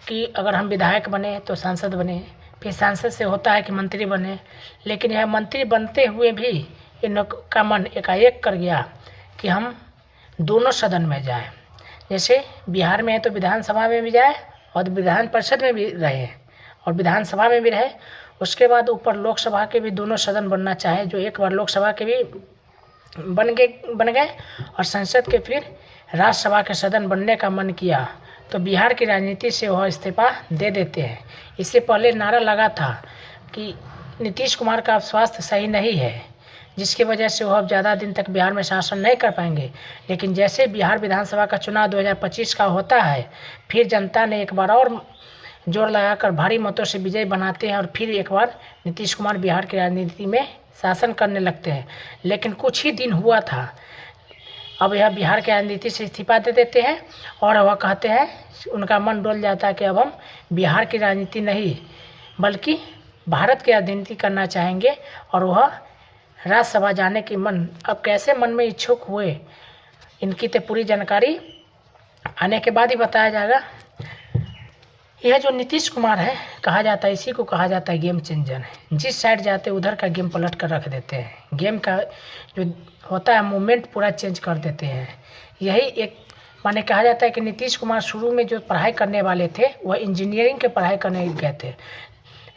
कि अगर हम विधायक बने तो सांसद बने, फिर सांसद से होता है कि मंत्री बने, लेकिन यह मंत्री बनते हुए भी इनका मन एकाएक कर गया कि हम दोनों सदन में जाएं। जैसे बिहार में है तो विधानसभा में भी जाए और विधान परिषद में भी रहे और विधानसभा में भी रहे, उसके बाद ऊपर लोकसभा के भी दोनों सदन बनना चाहे, जो एक बार लोकसभा के भी बन गए और संसद के फिर राज्यसभा के सदन बनने का मन किया तो बिहार की राजनीति से वह इस्तीफा दे देते हैं। इससे पहले नारा लगा था कि नीतीश कुमार का स्वास्थ्य सही नहीं है, जिसकी वजह से वह अब ज़्यादा दिन तक बिहार में शासन नहीं कर पाएंगे। लेकिन जैसे बिहार विधानसभा का चुनाव 2025 का होता है, फिर जनता ने एक बार और जोर लगाकर भारी मतों से विजय बनाते हैं और फिर एक बार नीतीश कुमार बिहार की राजनीति में शासन करने लगते हैं। लेकिन कुछ ही दिन हुआ था, अब यह बिहार की राजनीति से इस्तीफा दे देते हैं और वह कहते हैं, उनका मन डोल जाता है कि अब हम बिहार की राजनीति नहीं बल्कि भारत की राजनीति करना चाहेंगे और वह राज्यसभा जाने की मन अब कैसे मन में इच्छुक हुए, इनकी तो पूरी जानकारी आने के बाद ही बताया जाएगा। यह जो नीतीश कुमार है, कहा जाता है, इसी को कहा जाता है गेम चेंजर है। जिस साइड जाते उधर का गेम पलट कर रख देते हैं, गेम का जो होता है मूवमेंट पूरा चेंज कर देते हैं। यही एक माने कहा जाता है कि नीतीश कुमार शुरू में जो पढ़ाई करने वाले थे वह इंजीनियरिंग की पढ़ाई करने गए थे,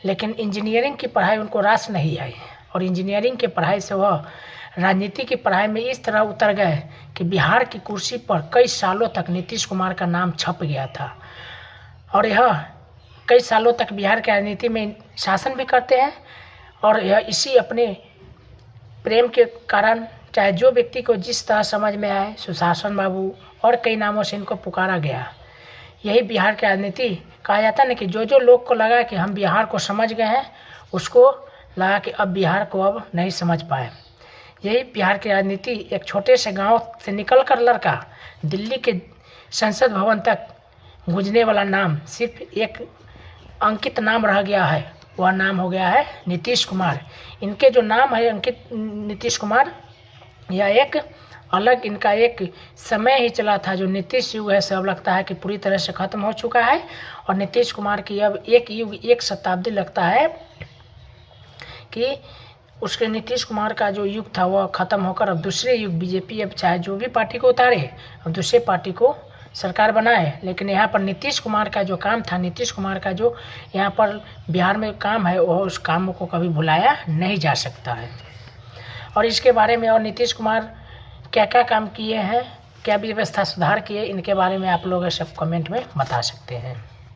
लेकिन इंजीनियरिंग की पढ़ाई उनको रास नहीं आई और इंजीनियरिंग की पढ़ाई से वह राजनीति की पढ़ाई में इस तरह उतर गए कि बिहार की कुर्सी पर कई सालों तक नीतीश कुमार का नाम छप गया था और यह कई सालों तक बिहार की राजनीति में शासन भी करते हैं। और यह इसी अपने प्रेम के कारण, चाहे जो व्यक्ति को जिस तरह समझ में आए, सुशासन बाबू और कई नामों से इनको पुकारा गया। यही बिहार की राजनीति कहा जाता है ना कि जो लोग को लगा कि हम बिहार को समझ गए हैं, उसको लगा कि अब बिहार को अब नहीं समझ पाए। यही बिहार की राजनीति, एक छोटे से गांव से निकलकर लड़का दिल्ली के संसद भवन तक गूंजने वाला नाम सिर्फ एक अंकित नाम रह गया है, वह नाम हो गया है नीतीश कुमार। इनके जो नाम है अंकित नीतीश कुमार, यह एक अलग इनका एक समय ही चला था। जो नीतीश युग है सब लगता है कि पूरी तरह से ख़त्म हो चुका है और नीतीश कुमार की अब एक युग, एक शताब्दी लगता है कि उसके नीतीश कुमार का जो युग था वह ख़त्म होकर अब दूसरे युग, बीजेपी अब चाहे जो भी पार्टी को उतारे, अब दूसरे पार्टी को सरकार बनाए। लेकिन यहाँ पर नीतीश कुमार का जो काम था, नीतीश कुमार का जो यहाँ पर बिहार में काम है, वह उस काम को कभी भुलाया नहीं जा सकता है। और इसके बारे में और नीतीश कुमार क्या क्या काम किए हैं, क्या व्यवस्था सुधार किए, इनके बारे में आप लोग सब कमेंट में बता सकते हैं।